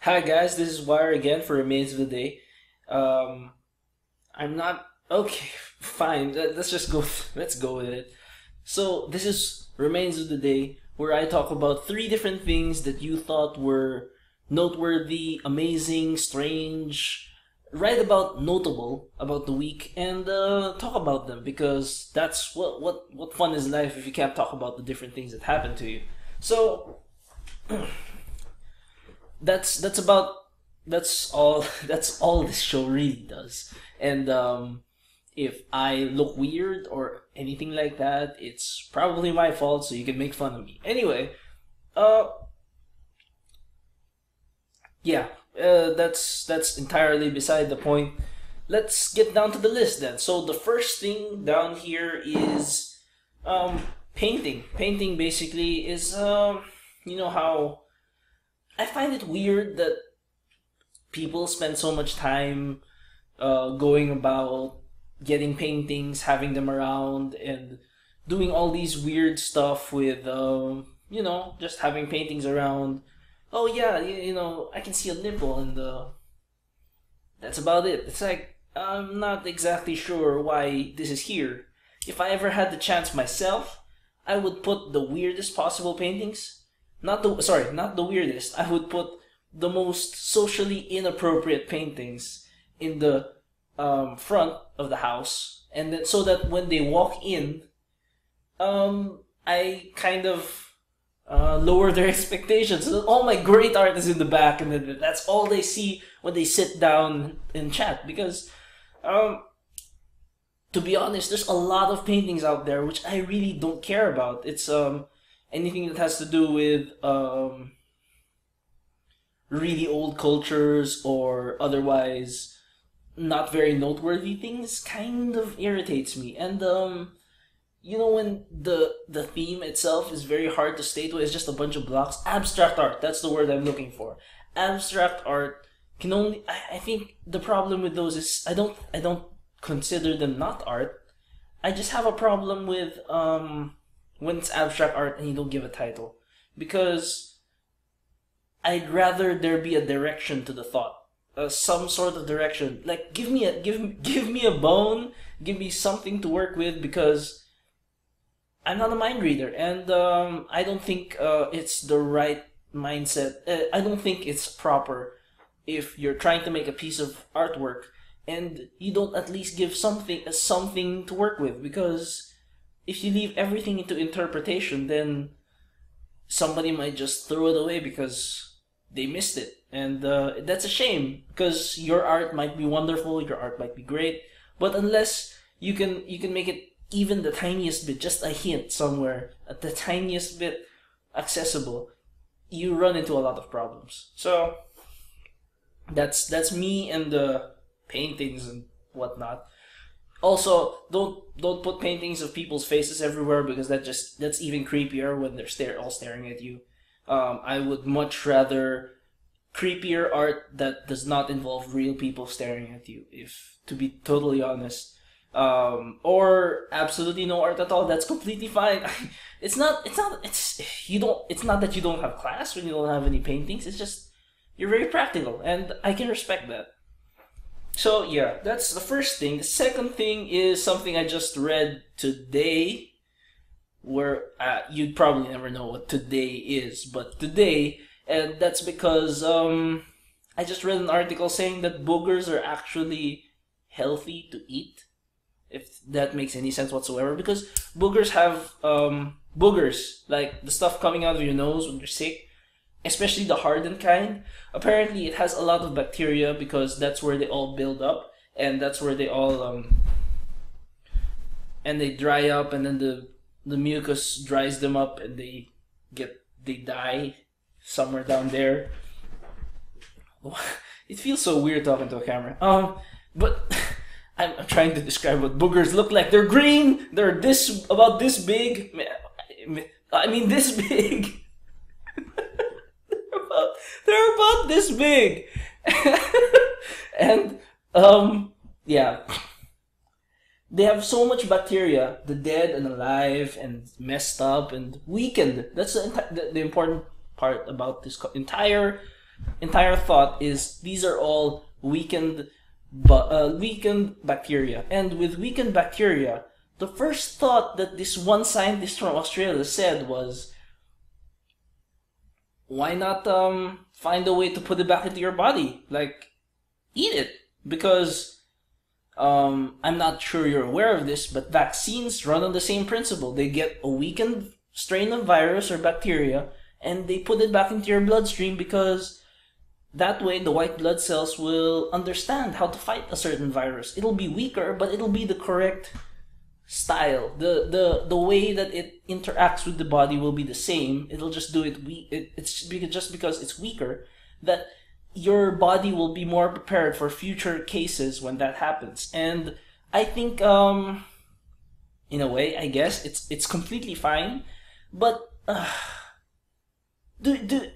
Hi guys, this is Wire again for Remains of the Day. Um, I'm not okay. Fine, let's just go. Let's go with it. So this is Remains of the Day, where I talk about three different things that you thought were noteworthy, amazing, strange, right about notable about the week, and talk about them because that's what fun is life if you can't talk about the different things that happen to you. So that's about that's all that's all this show really does. And if I look weird or anything like that, it's probably my fault, so you can make fun of me. Anyway, uh yeah, that's entirely beside the point. Let's get down to the list then. So the first thing down here is painting. Painting basically is you know how I find it weird that people spend so much time going about getting paintings, having them around, and doing all these weird stuff with, just having paintings around. Oh yeah, I can see a nipple, and that's about it. It's like I'm not exactly sure why this is here. If I ever had the chance myself, I would put the weirdest possible paintings. Not the weirdest. I would put the most socially inappropriate paintings in the front of the house, and then so that when they walk in, I kind of lower their expectations. So all my great art is in the back, and then that's all they see when they sit down and chat. Because, um, to be honest, there's a lot of paintings out there which I really don't care about. It's anything that has to do with really old cultures or otherwise not very noteworthy things kind of irritates me. And when the theme itself is very hard to state with, it's just a bunch of blocks. Abstract art, that's the word I'm looking for. Abstract art can only I think the problem with those is I don't consider them not art. I just have a problem with when it's abstract art and you don't give a title. Because I'd rather there be a direction to the thought, some sort of direction. Like give me a bone, give me something to work with, because I'm not a mind reader, and I don't think it's the right mindset. I don't think it's proper if you're trying to make a piece of artwork and you don't at least give something to work with, because if you leave everything into interpretation, then somebody might just throw it away because they missed it, and that's a shame because your art might be wonderful, your art might be great, but unless you can make it even the tiniest bit, just a hint somewhere, at the tiniest bit accessible, you run into a lot of problems. So that's me and the paintings and whatnot. Also, don't put paintings of people's faces everywhere, because that's even creepier when they're all staring at you. I would much rather creepier art that does not involve real people staring at you. If to be totally honest, or absolutely no art at all, that's completely fine. It's not. It's not. It's you don't. It's not that you don't have class when you don't have any paintings. It's just you're very practical, and I can respect that. So yeah, that's the first thing. The second thing is something I just read today, where you'd probably never know what today is, but today, and that's because I just read an article saying that boogers are actually healthy to eat, if that makes any sense whatsoever. Because boogers have boogers, like the stuff coming out of your nose when you're sick, especially the hardened kind. Apparently, it has a lot of bacteria because that's where they all build up, and that's where they all and they dry up, and then the mucus dries them up, and they die somewhere down there. It feels so weird talking to a camera. But I'm trying to describe what boogers look like. They're green. They're about this big. I mean this big. They're about this big. And yeah, they have so much bacteria, the dead and alive and messed up and weakened. That's the important part about this entire entire thought is these are all weakened bacteria. And with weakened bacteria, the first thought that this one scientist from Australia said was, why not find a way to put it back into your body? Like, eat it. Because I'm not sure you're aware of this, but vaccines run on the same principle. They get a weakened strain of virus or bacteria, and they put it back into your bloodstream because that way the white blood cells will understand how to fight a certain virus. It'll be weaker, but it'll be the correct style. The way that it interacts with the body will be the same. It'll just do it it's just because it's weaker that your body will be more prepared for future cases when that happens. And I think in a way, I guess it's completely fine, but do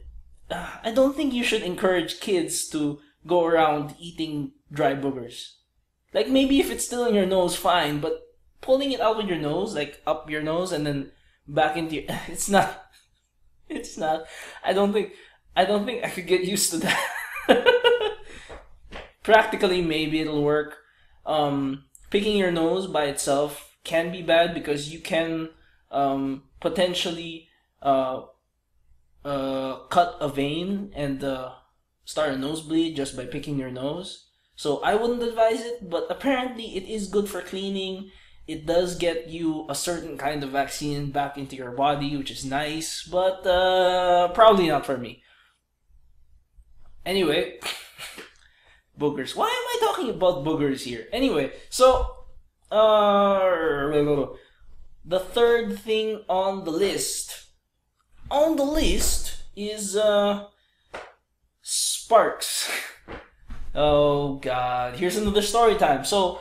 I don't think you should encourage kids to go around eating dry boogers. Like, maybe if it's still in your nose, fine, but pulling it out with your nose, like up your nose and then back into your, it's not. It's not. I don't think. I don't think I could get used to that. Practically, maybe it'll work. Picking your nose by itself can be bad because you can potentially cut a vein and start a nosebleed just by picking your nose. So I wouldn't advise it, but apparently it is good for cleaning. It does get you a certain kind of vaccine back into your body, which is nice, but probably not for me. Anyway, boogers. Why am I talking about boogers here? Anyway, so the third thing on the list is sparks. Oh god, here's another story time. So,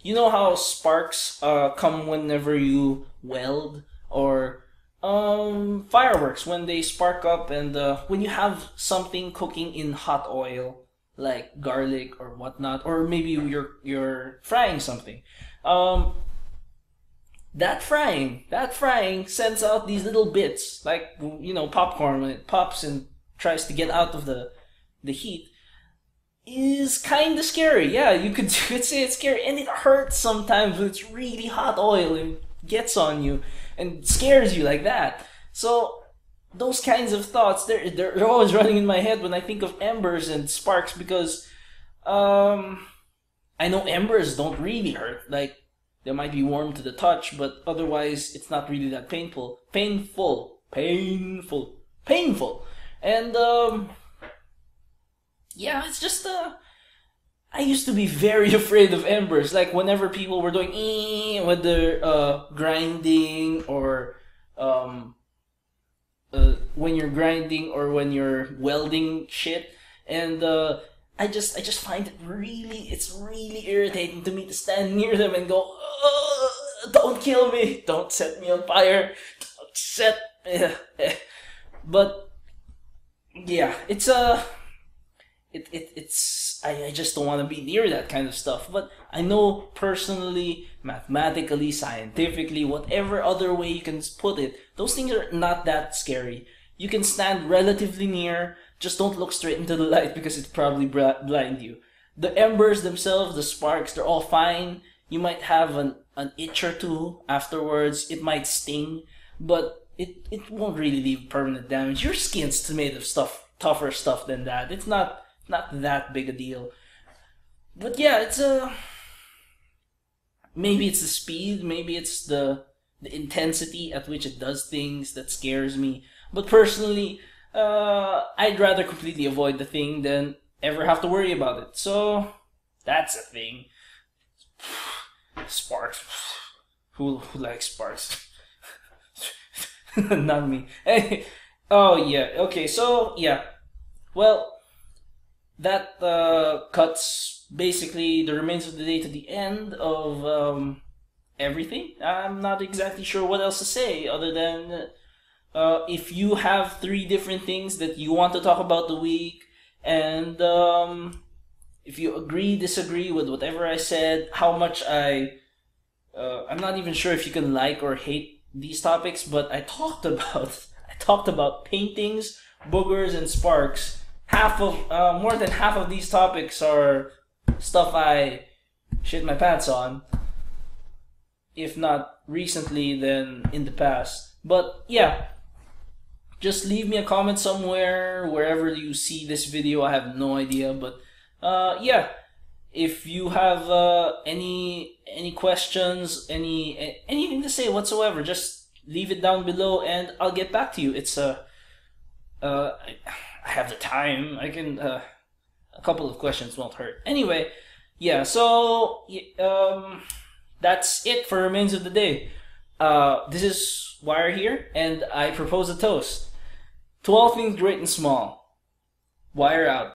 you know how sparks come whenever you weld, or fireworks when they spark up, and when you have something cooking in hot oil like garlic or whatnot, or maybe you're frying something. That frying sends out these little bits, like, you know, popcorn when it pops and tries to get out of the heat. Is kind of scary. Yeah, you could say it's scary, and it hurts sometimes when it's really hot oil and gets on you and scares you like that. So those kinds of thoughts, they're always running in my head when I think of embers and sparks, because I know embers don't really hurt. Like, they might be warm to the touch, but otherwise it's not really that painful. Painful. And yeah, it's just I used to be very afraid of embers. Like, whenever people were doing with their grinding, or when you're grinding or when you're welding shit, and I just find it's really irritating to me to stand near them and go, don't kill me, don't set me on fire, don't set, but yeah, it's I just don't want to be near that kind of stuff. But I know personally, mathematically, scientifically, whatever other way you can put it, those things are not that scary. You can stand relatively near, just don't look straight into the light because it probably blind you. The embers themselves, the sparks, they're all fine. You might have an itch or two afterwards. It might sting, but it won't really leave permanent damage. Your skin's made of tougher stuff than that. It's not that big a deal. But yeah, it's maybe it's the speed, maybe it's the intensity at which it does things that scares me. But personally, I'd rather completely avoid the thing than ever have to worry about it. So that's a thing. Sparks. Who likes sparks? Not me. Hey. Oh yeah. Okay. So yeah. Well, that cuts basically the remains of the day to the end of everything. I'm not exactly sure what else to say other than if you have 3 different things that you want to talk about the week, and if you agree, disagree with whatever I said, how much I'm not even sure if you can like or hate these topics, but I talked about paintings, boogers and sparks, more than half of these topics are stuff I shit my pants on. If not recently, then in the past. But yeah, just leave me a comment somewhere, wherever you see this video. I have no idea, but yeah. If you have any questions, anything to say whatsoever, just leave it down below, and I'll get back to you. It's I have the time. I can a couple of questions won't hurt. Anyway, yeah. So that's it for Remains of the Day. This is Wire here, and I propose a toast to all things great and small. Wire out.